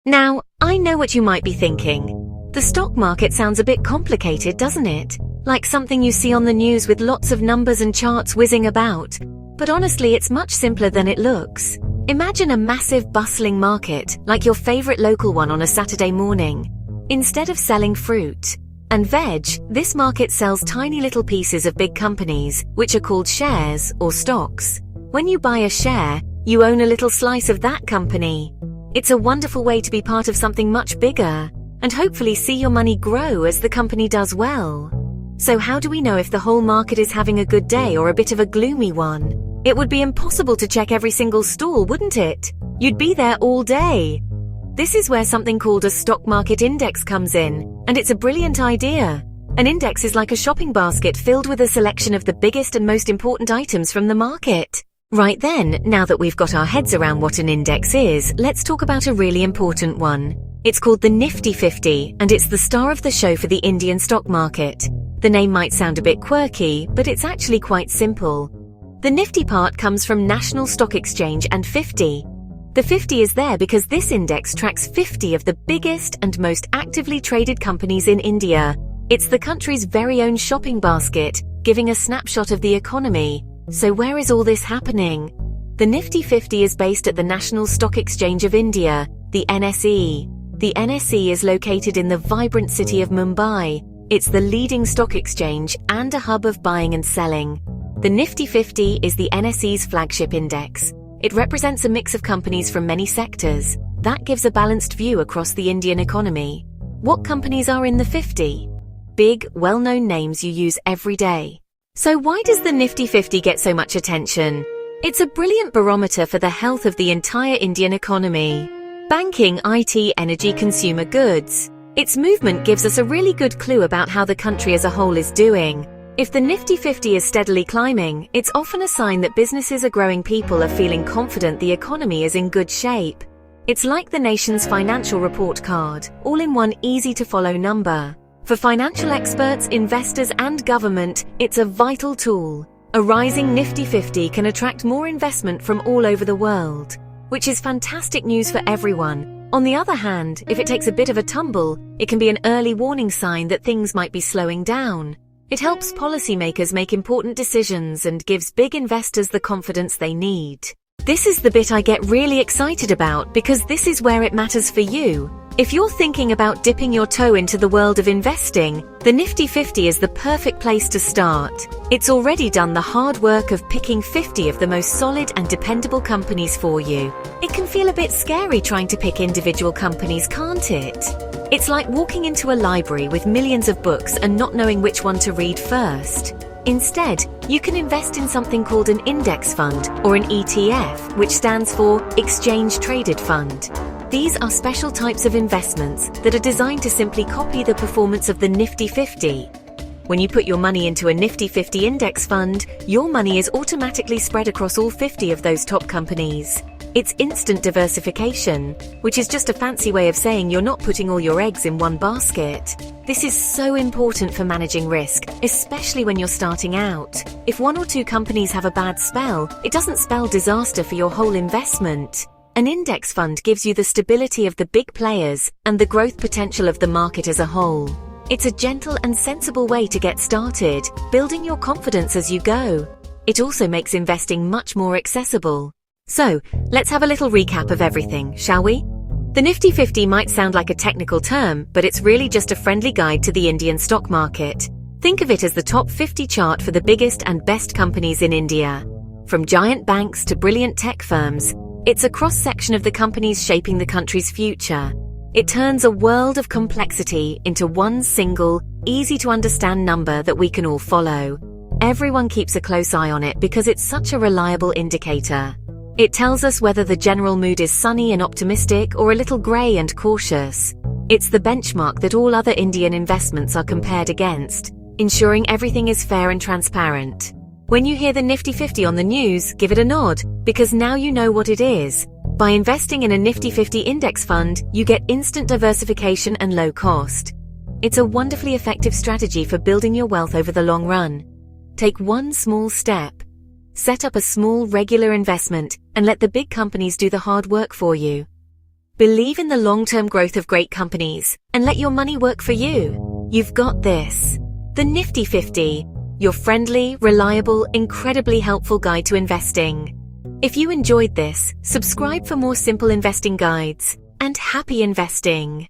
Now, I know what you might be thinking. The stock market sounds a bit complicated, doesn't it? Like something you see on the news with lots of numbers and charts whizzing about. But honestly, it's much simpler than it looks. Imagine a massive, bustling market, like your favorite local one on a Saturday morning. Instead of selling fruit and veg, this market sells tiny little pieces of big companies, which are called shares or stocks. When you buy a share, you own a little slice of that company. It's a wonderful way to be part of something much bigger, and hopefully see your money grow as the company does well. So how do we know if the whole market is having a good day or a bit of a gloomy one? It would be impossible to check every single stall, wouldn't it? You'd be there all day. This is where something called a stock market index comes in, and it's a brilliant idea. An index is like a shopping basket filled with a selection of the biggest and most important items from the market. Right then, now that we've got our heads around what an index is, let's talk about a really important one. It's called the Nifty 50, and it's the star of the show for the Indian stock market. The name might sound a bit quirky, but it's actually quite simple. The Nifty part comes from National Stock Exchange and 50. The 50 is there because this index tracks 50 of the biggest and most actively traded companies in India. It's the country's very own shopping basket, giving a snapshot of the economy. So where is all this happening? The Nifty 50 is based at the National Stock Exchange of India, the NSE. The NSE is located in the vibrant city of Mumbai. It's the leading stock exchange and a hub of buying and selling. The Nifty 50 is the NSE's flagship index. It represents a mix of companies from many sectors. That gives a balanced view across the Indian economy. What companies are in the 50? Big, well-known names you use every day. So why does the Nifty 50 get so much attention? It's a brilliant barometer for the health of the entire Indian economy. Banking, IT, energy, consumer goods. Its movement gives us a really good clue about how the country as a whole is doing. If the Nifty 50 is steadily climbing, it's often a sign that businesses are growing, people are feeling confident, the economy is in good shape. It's like the nation's financial report card, all in one easy-to-follow number. For financial experts, investors and government, it's a vital tool. A rising Nifty 50 can attract more investment from all over the world, which is fantastic news for everyone. On the other hand, if it takes a bit of a tumble, it can be an early warning sign that things might be slowing down. It helps policymakers make important decisions and gives big investors the confidence they need. This is the bit I get really excited about because this is where it matters for you. If you're thinking about dipping your toe into the world of investing, the Nifty 50 is the perfect place to start. It's already done the hard work of picking 50 of the most solid and dependable companies for you. It can feel a bit scary trying to pick individual companies, can't it? It's like walking into a library with millions of books and not knowing which one to read first. Instead, you can invest in something called an index fund or an ETF, which stands for Exchange Traded Fund. These are special types of investments that are designed to simply copy the performance of the Nifty 50. When you put your money into a Nifty 50 index fund, your money is automatically spread across all 50 of those top companies. It's instant diversification, which is just a fancy way of saying you're not putting all your eggs in one basket. This is so important for managing risk, especially when you're starting out. If one or two companies have a bad spell, it doesn't spell disaster for your whole investment. An index fund gives you the stability of the big players and the growth potential of the market as a whole. It's a gentle and sensible way to get started, building your confidence as you go. It also makes investing much more accessible. So, let's have a little recap of everything, shall we? The Nifty 50 might sound like a technical term, but it's really just a friendly guide to the Indian stock market. Think of it as the top 50 chart for the biggest and best companies in India. From giant banks to brilliant tech firms, it's a cross-section of the companies shaping the country's future. It turns a world of complexity into one single, easy-to-understand number that we can all follow. Everyone keeps a close eye on it because it's such a reliable indicator. It tells us whether the general mood is sunny and optimistic or a little grey and cautious. It's the benchmark that all other Indian investments are compared against, ensuring everything is fair and transparent. When you hear the Nifty 50 on the news, give it a nod, because now you know what it is. By investing in a Nifty 50 index fund, you get instant diversification and low cost. It's a wonderfully effective strategy for building your wealth over the long run. Take one small step. Set up a small, regular investment and let the big companies do the hard work for you. Believe in the long-term growth of great companies and let your money work for you. You've got this. The Nifty 50, your friendly, reliable, incredibly helpful guide to investing. If you enjoyed this, subscribe for more simple investing guides, and happy investing!